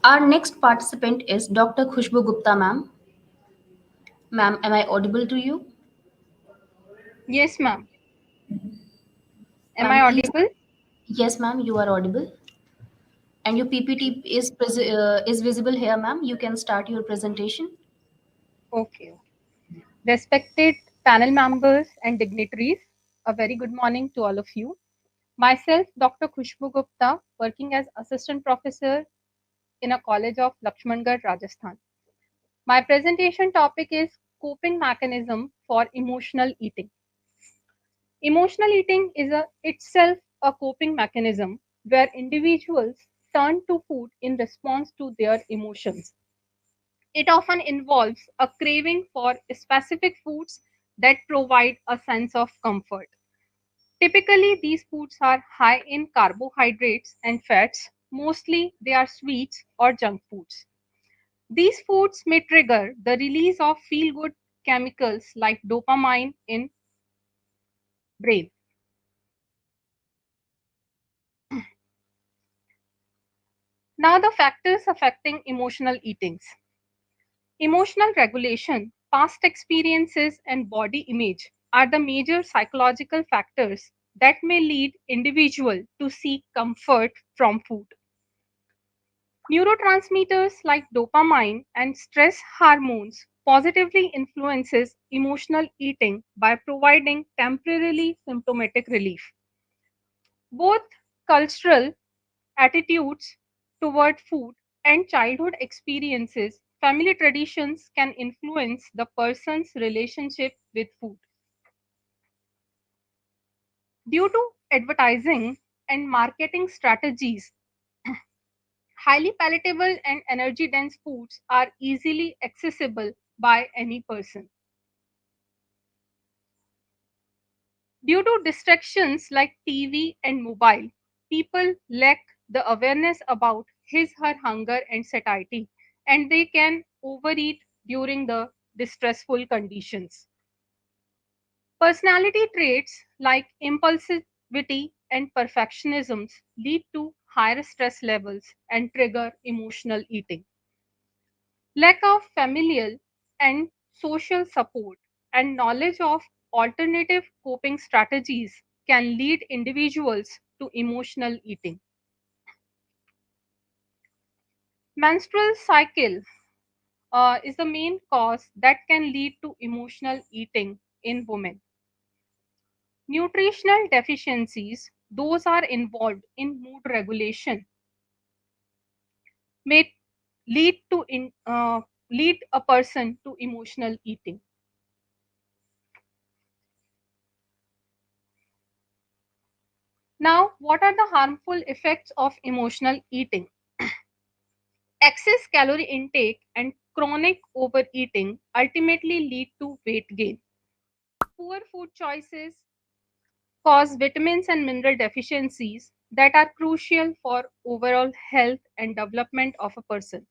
Our next participant is Dr. Khushbu Gupta, ma'am. Ma'am, am I audible to you? Yes, ma'am. Am Ma'am, I please. audible? Yes, ma'am, you are audible. And your PPT is visible here, ma'am. You can start your presentation. Okay. Respected panel members and dignitaries, a very good morning to all of you. Myself, Dr. Khushbu Gupta, working as Assistant Professor in a college of Lakshmangarh, Rajasthan. My presentation topic is coping mechanism for emotional eating. Emotional eating is itself a coping mechanism where individuals turn to food in response to their emotions. It often involves a craving for specific foods that provide a sense of comfort. Typically, these foods are high in carbohydrates and fats. Mostly, they are sweets or junk foods. These foods may trigger the release of feel good chemicals like dopamine in brain. Now, the factors affecting emotional eatings. Emotional regulation, past experiences, and body image are the major psychological factors that may lead individual to seek comfort from food. Neurotransmitters like dopamine and stress hormones positively influences emotional eating by providing temporarily symptomatic relief. Both cultural attitudes toward food and childhood experiences, family traditions can influence the person's relationship with food. Due to advertising and marketing strategies, highly palatable and energy dense foods are easily accessible by any person. Due to distractions like TV and mobile, people lack the awareness about his her hunger and satiety, and they can overeat during the distressful conditions. Personality traits like impulsivity and perfectionism lead to higher stress levels and trigger emotional eating. Lack of familial and social support and knowledge of alternative coping strategies can lead individuals to emotional eating. Menstrual cycle is the main cause that can lead to emotional eating in women. Nutritional deficiencies, those are involved in mood regulation, may lead a person to emotional eating. Now, what are the harmful effects of emotional eating? Excess calorie intake and chronic overeating ultimately lead to weight gain. Poor food choices cause vitamins and mineral deficiencies that are crucial for overall health and development of a person.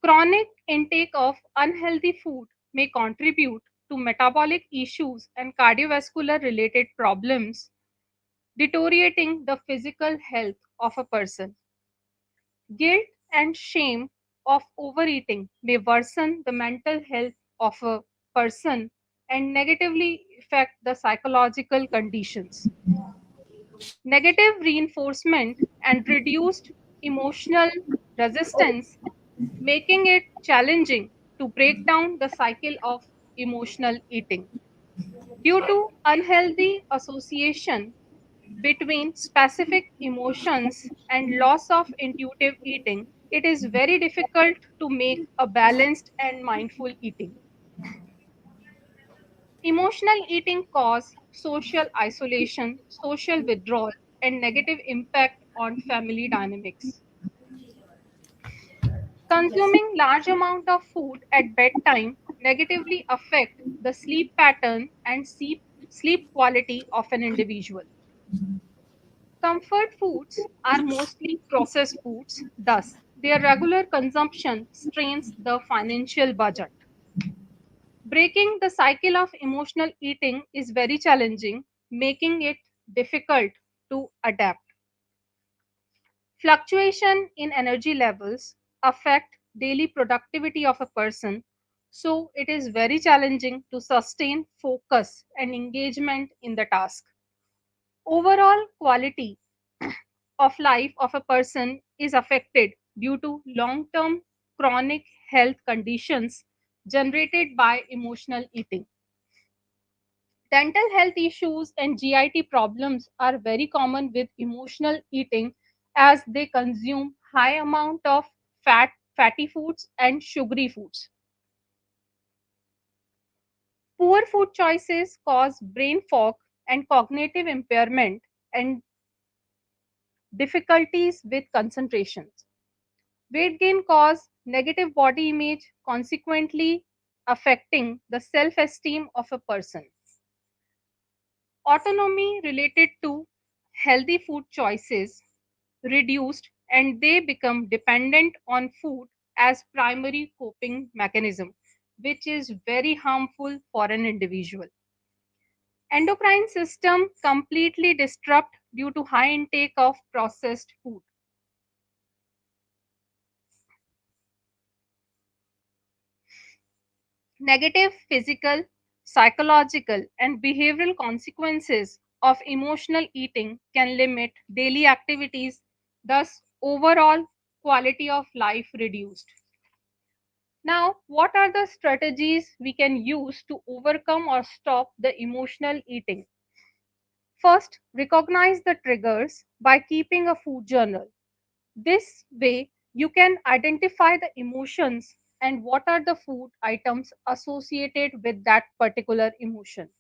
Chronic intake of unhealthy food may contribute to metabolic issues and cardiovascular related problems, deteriorating the physical health of a person. Guilt and shame of overeating may worsen the mental health of a person and negatively affect the psychological conditions. Negative reinforcement and reduced emotional resistance, making it challenging to break down the cycle of emotional eating. Due to unhealthy association between specific emotions and loss of intuitive eating, it is very difficult to make a balanced and mindful eating. Emotional eating cause social isolation, social withdrawal, and negative impact on family dynamics. Consuming large amount of food at bedtime negatively affect the sleep pattern and sleep quality of an individual. Comfort foods are mostly processed foods, thus, their regular consumption strains the financial budget. Breaking the cycle of emotional eating is very challenging, making it difficult to adapt. Fluctuation in energy levels affect daily productivity of a person, so it is very challenging to sustain focus and engagement in the task. Overall quality of life of a person is affected due to long term chronic health conditions generated by emotional eating. Dental health issues and GIT problems are very common with emotional eating as they consume high amount of fatty foods and sugary foods. Poor food choices cause brain fog and cognitive impairment and difficulties with concentration. Weight gain cause negative body image, consequently affecting the self-esteem of a person. Autonomy related to healthy food choices reduced and they become dependent on food as primary coping mechanism, which is very harmful for an individual. Endocrine system completely disrupt due to high intake of processed food. Negative physical, psychological, and behavioral consequences of emotional eating can limit daily activities, thus, overall quality of life reduced. Now, what are the strategies we can use to overcome or stop the emotional eating? First, recognize the triggers by keeping a food journal. This way, you can identify the emotions and what are the food items associated with that particular emotion.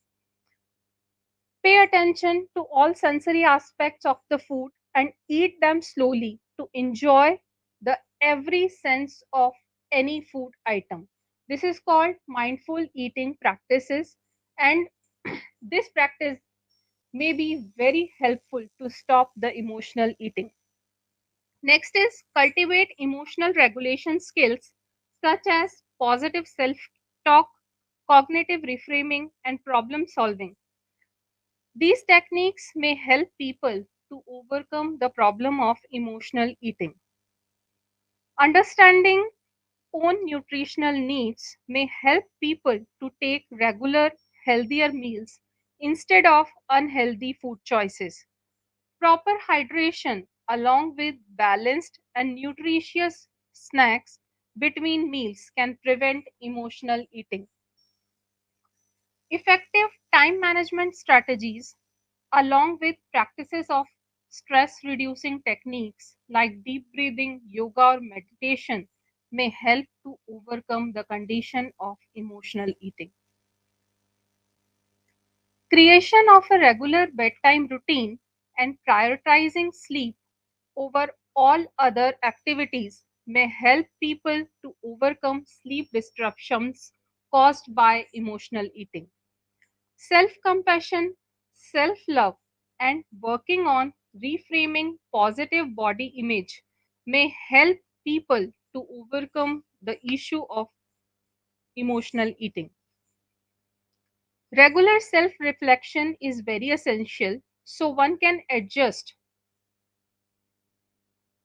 Pay attention to all sensory aspects of the food and eat them slowly to enjoy the every sense of any food item. This is called mindful eating practices, and this practice may be very helpful to stop the emotional eating. Next is cultivate emotional regulation skills such as positive self talk, cognitive reframing, and problem solving. These techniques may help people to overcome the problem of emotional eating. Understanding own nutritional needs may help people to take regular, healthier meals instead of unhealthy food choices. Proper hydration, along with balanced and nutritious snacks between meals, can prevent emotional eating. Effective time management strategies, along with practices of stress reducing techniques like deep breathing, yoga, or meditation, may help to overcome the condition of emotional eating. Creation of a regular bedtime routine and prioritizing sleep over all other activities may help people to overcome sleep disruptions caused by emotional eating. Self compassion, self love, and working on reframing positive body image may help people to overcome the issue of emotional eating. Regular self reflection is very essential so one can adjust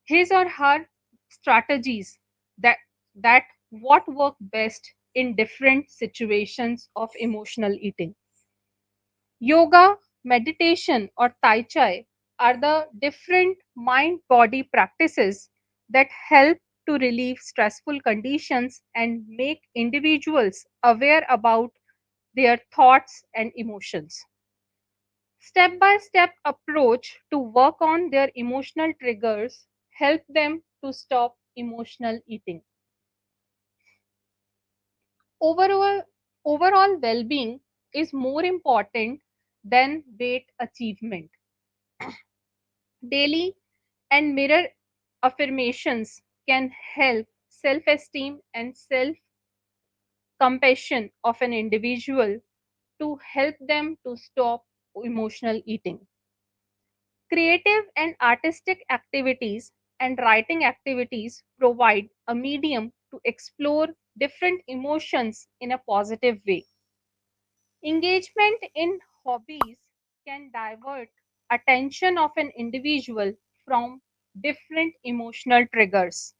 his or her strategies that that what work best in different situations of emotional eating. Yoga, meditation, or tai chi are the different mind body practices that help to relieve stressful conditions and make individuals aware about their thoughts and emotions. Step by step approach to work on their emotional triggers help them to stop emotional eating. Overall, overall well-being is more important than weight achievement. Daily and mirror affirmations can help self-esteem and self-compassion of an individual to help them to stop emotional eating. Creative and artistic activities and writing activities provide a medium to explore different emotions in a positive way. Engagement in hobbies can divert attention of an individual from different emotional triggers.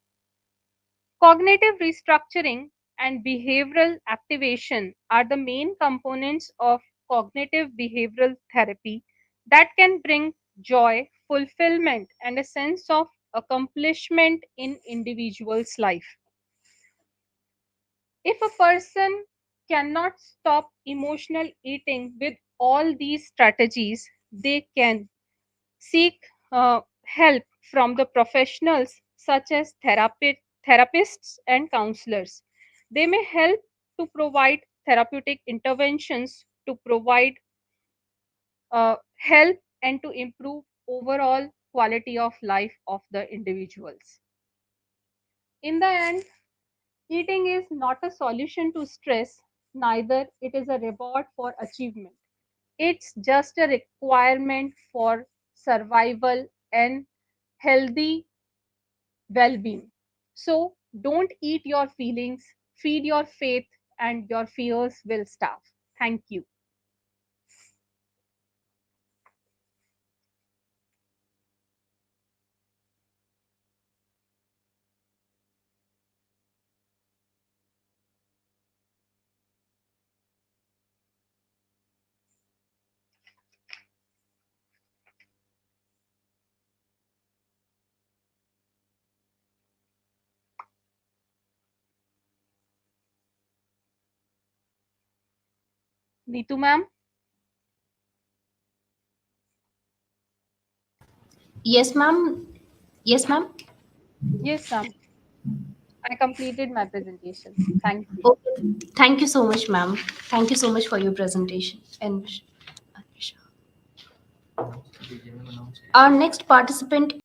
Cognitive restructuring and behavioral activation are the main components of cognitive behavioral therapy that can bring joy, fulfillment, and a sense of accomplishment in individual's life. If a person cannot stop emotional eating with all these strategies, they can seek help from the professionals such as therapists and counselors. They may help to provide therapeutic interventions to provide help and to improve overall quality of life of the individuals. In the end, eating is not a solution to stress, neither it is a reward for achievement. It's just a requirement for survival and healthy well being. So don't eat your feelings, feed your faith, and your fears will starve. Thank you. Neetu ma'am? Yes, ma'am. Yes, ma'am. Yes, ma'am. I completed my presentation. Thank you. Okay. Thank you so much, ma'am. Thank you so much for your presentation. And our next participant